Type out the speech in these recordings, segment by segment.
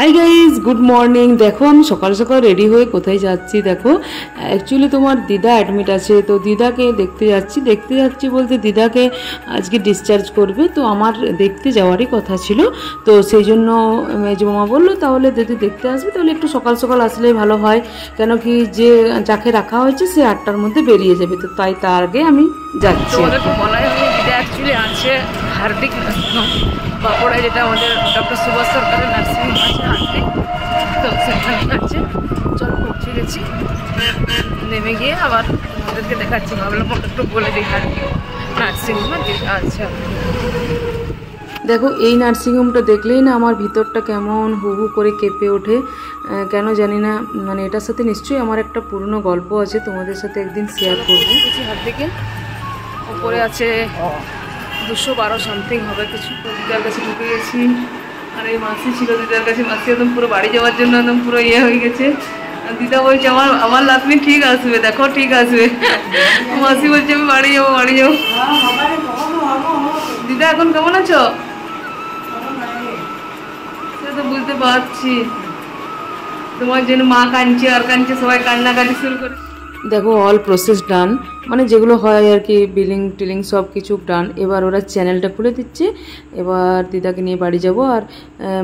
Hi guys, good morning. দেখো আমি সকাল সকাল রেডি হয়ে কোথায় যাচ্ছি দেখো। অ্যাকচুয়ালি তোমার দিদা অ্যাডমিট আছে, তো দিদাকে দেখতে যাচ্ছি বলতে দিদাকে আজকে ডিসচার্জ করবে, তো আমার দেখতে যাওয়ারই কথা ছিল। তো সেই জন্য মেজো মামা বললো তাহলে যদি দেখতে আসবে তাহলে একটু সকাল সকাল আসলেই ভালো হয়, কেন কি যে যাকে রাখা হয়েছে সে 8টার মধ্যে বেরিয়ে যাবে, তো তাই তার আগে আমি যাচ্ছি। বলাই হয়নি, দিদা অ্যাকচুয়ালি আছে হার্দিক বাঁকুড়ায়, যেটা আমাদের ডক্টর সুভাষ সরকারের নার্সিং আছে হার্দিক, তো সেখানে আছে। চল পৌঁছে গেছি, নেমে গিয়ে আবার আমাদেরকে দেখাচ্ছি। ভাবলাম একটু বলে দিই হার্দিক নার্সিংহোমে আচ্ছা। দেখো এই নার্সিংহোমটা দেখলেই না আমার ভিতরটা কেমন হু হু করে কেঁপে ওঠে, কেন জানি না। মানে এটার সাথে নিশ্চয়ই আমার একটা পুরনো গল্প আছে, তোমাদের সাথে একদিন শেয়ার করবো। হার্দিকে উপরে আছে 212 সামথিং হবে কিছু। দিদার কাছে ঢুকে গেছি, আর এই মাসি ছিল দিদার কাছে। মাসি একদম পুরো বাড়ি যাওয়ার জন্য একদম পুরো হয়ে গেছে। দিদা বলছে আমার লাতনি ঠিক আসবে, দেখো ঠিক আসবে। মাসি বলছে আমি বাড়ি যাবো। দিদা এখন কেমন আছো? সেটা তো বুঝতে পারছি, তোমার জন্য মা কাঁদছে আর কাঁদছে, সবাই কান্নাকাটি শুরু করে। দেখো অল প্রসেস ডান, মানে যেগুলো হয় আর কি, বিলিং টিলিং সব কিছু ডান। এবার ওরা চ্যানেলটা খুলে দিচ্ছে, এবার দিদাকে নিয়ে বাড়ি যাব। আর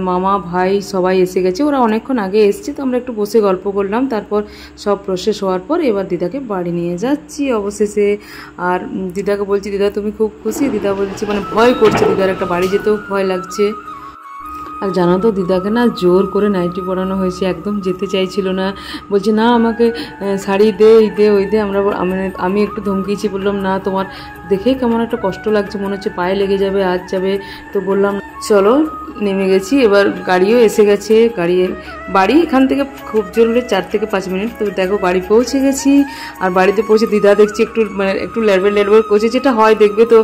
মামা ভাই সবাই এসে গেছে, ওরা অনেকক্ষণ আগে এসছে, তো আমরা একটু বসে গল্প করলাম। তারপর সব প্রসেস হওয়ার পর এবার দিদাকে বাড়ি নিয়ে যাচ্ছি অবশেষে। আর দিদাকে বলছি দিদা তুমি খুব খুশি? দিদা বলছে মানে ভয় করছে, দিদার একটা বাড়ি যেতেও ভয় লাগছে। আর জানো তো দিদাকে না জোর করে নাইটি পরানো হয়েছে, একদম যেতে চাইছিল না, বলছে না আমাকে শাড়ি দে ওই দে। আমি একটু ধমকিয়েছি, বললাম না তোমার দেখেই কেমন একটা কষ্ট লাগছে, মনে হচ্ছে পায়ে লেগে যাবে, আজ যাবে। তো বললাম চলো, নেমে গেছি। এবার গাড়িও এসে গেছে, বাড়ি এখান থেকে খুব জরুরি 4 থেকে 5 মিনিট। তো দেখো বাড়ি পৌঁছে গেছি। আর বাড়িতে পৌঁছে দিদা দেখছি একটু লেড়বেড় করছে, যেটা হয় দেখবে। তো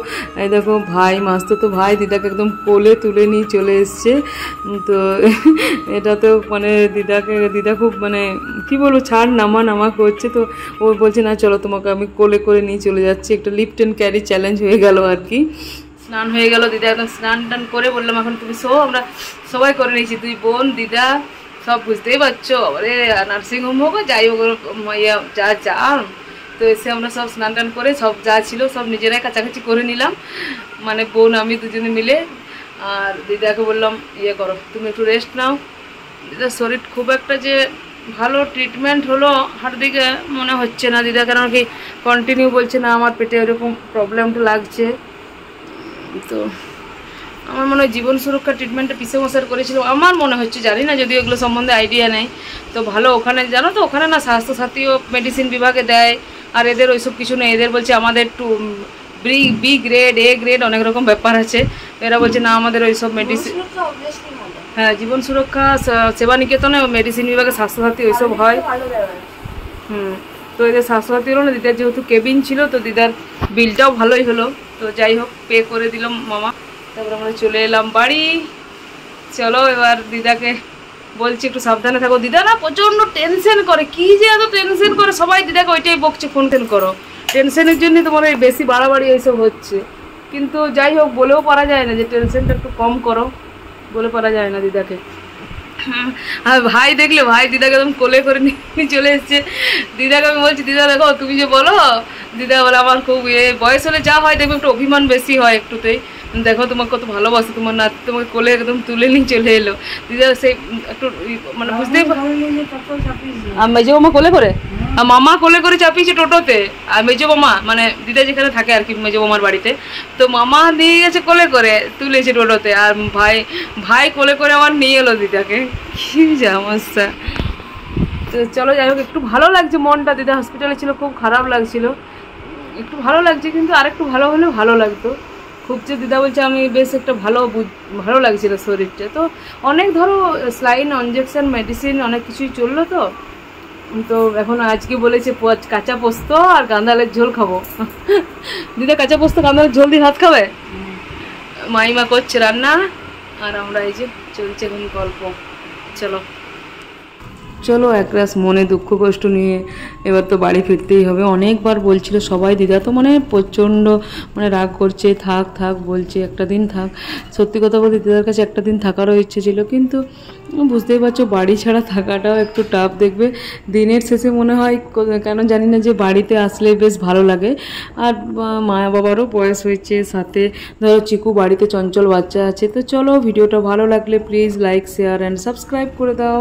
দেখো ভাই মাসতো ভাই দিদাকে একদম কোলে তুলে নিয়ে চলে এসছে। তো এটা তো মানে দিদা খুব মানে কি বলবো, ছাড় নামা করছে। তো ও বলছে না চলো তোমাকে আমি কোলে করে নিয়ে চলে যাচ্ছি। একটা লিফট অ্যান্ড ক্যারি চ্যালেঞ্জ হয়ে গেল আর কি। স্নান হয়ে গেল, দিদা একদম স্নান টান করে বললাম এখন তুমি শো। আমরা সবাই করে নিয়েছি, 2 বোন দিদা সব, বুঝতেই পারছো। আরে নার্সিংহোম হোক যাই হোক যা তো এসে আমরা সব স্নান টান করে সব যা ছিল সব নিজেরাই কাছাকাছি করে নিলাম, মানে বোন আমি দুজনে মিলে। আর দিদাকে বললাম করো তুমি একটু রেস্ট নাও। দিদার শরীর খুব একটা যে ভালো ট্রিটমেন্ট হলো হার্দিকে মনে হচ্ছে না। দিদা কেন কি কন্টিনিউ বলছে না আমার পেটে এরকম প্রবলেমটা লাগছে। তো আমার মনে হয় জীবন সুরক্ষা ট্রিটমেন্টটা পিসে মশার করেছিল আমার মনে হচ্ছে, জানি না, যদিও এগুলো সম্বন্ধে আইডিয়া নেই। তো ভালো ওখানে জানো তো, ওখানে না স্বাস্থ্যসাথীও মেডিসিন বিভাগে দেয়, আর এদের ওইসব কিছু নেই। এদের বলছে আমাদের একটু বি গ্রেড এ গ্রেড অনেক রকম ব্যাপার আছে। এরা বলছে না আমাদের ওইসব মেডিসিন, হ্যাঁ জীবন সুরক্ষা সেবা নিকেতনে মেডিসিন বিভাগে স্বাস্থ্যসাথী ওইসব হয়। তো এদের স্বাস্থ্যসাথী হলো না, দিদার যেহেতু কেবিন ছিল তো দিদার বিলটাও ভালোই হলো। তো যাই হোক পে করে দিলাম মামা। তারপর আমরা চলে এলাম বাড়ি। চলো এবার দিদাকে বলছি একটু সাবধানে থাকো। দিদা না প্রচণ্ড টেনশন করে, কি যে এত টেনশন করে, সবাই দিদাকে ওইটাই বকছে ফোন করো, টেনশনের জন্য তোমার এই বেশি বাড়াবাড়ি এইসব হচ্ছে। কিন্তু যাই হোক বলেও পারা যায় না যে টেনশনটা একটু কম করো, বলে পারা যায় না দিদাকে। আর ভাই দেখলে ভাই দিদাকে একদম কোলে করে নিয়ে চলে এসছে। দিদাকে আমি বলছি দিদা দেখো তুমি যে বলো, দিদা বলে আমার খুব বয়স হলে যা হয় দেখবে একটু অভিমান বেশি হয় একটুতেই, দেখো তোমাকে কত ভালোবাসে তোমার নাতি, তোমাকে কোলে একদম তুলে নিয়ে চলে এলো। দিদা সেই একটু মানে বুঝতেই আর মেজো মামা কোলে করে, আর মামা কোলে করে চাপিয়েছে টোটোতে। আর মেজো মামা মানে দিদা যেখানে থাকে আর কি মেজো মামার বাড়িতে, তো মামা নিয়ে গেছে কোলে করে তুলেছে টোটোতে। আর ভাই কোলে করে আমার নিয়ে এলো দিদাকে, কি সমস্যা। তো চলো যাই হোক, একটু ভালো লাগছে মনটা। দিদা হসপিটালে ছিল, খুব খারাপ লাগছিল, একটু ভালো লাগছে, কিন্তু আরেকটু ভালো হলেও ভালো লাগতো খুব। যে দিদা বলছে আমি বেশ একটা ভালো লাগছিল শরীরটা। তো অনেক ধরো স্লাইন ইঞ্জেকশন মেডিসিন অনেক কিছুই চললো। তো এখন আজকে বলেছে কাঁচা পোস্ত আর কাঁদালের ঝোল খাবো। দিদা কাঁচা পোস্ত কাঁদালের ঝোল দিয়ে ভাত খাবে, মাইমা করছে রান্না। আর আমরা এই যে চলছে এখন গল্প। চলো চলো একরাশ মনে দুঃখ কষ্ট নিয়ে এবার তো বাড়ি ফিরতেই হবে। অনেকবার বলছিল সবাই, দিদা তো মানে প্রচণ্ড মানে রাগ করছে, থাক থাক বলছে, একটা দিন থাক। সত্যি কথা বলতে দিদার কাছে একটা দিন থাকারও ইচ্ছে ছিল, কিন্তু বুঝতেই পারছো বাড়ি ছাড়া থাকাটাও একটু টাফ। দেখবে দিনের শেষে মনে হয় কেন জানি না যে বাড়িতে আসলে বেশ ভালো লাগে। আর মা বাবারও বয়স হয়েছে, সাথে ধরো চিকু বাড়িতে চঞ্চল বাচ্চা আছে। তো চলো ভিডিওটা ভালো লাগলে please like share and subscribe করে দাও।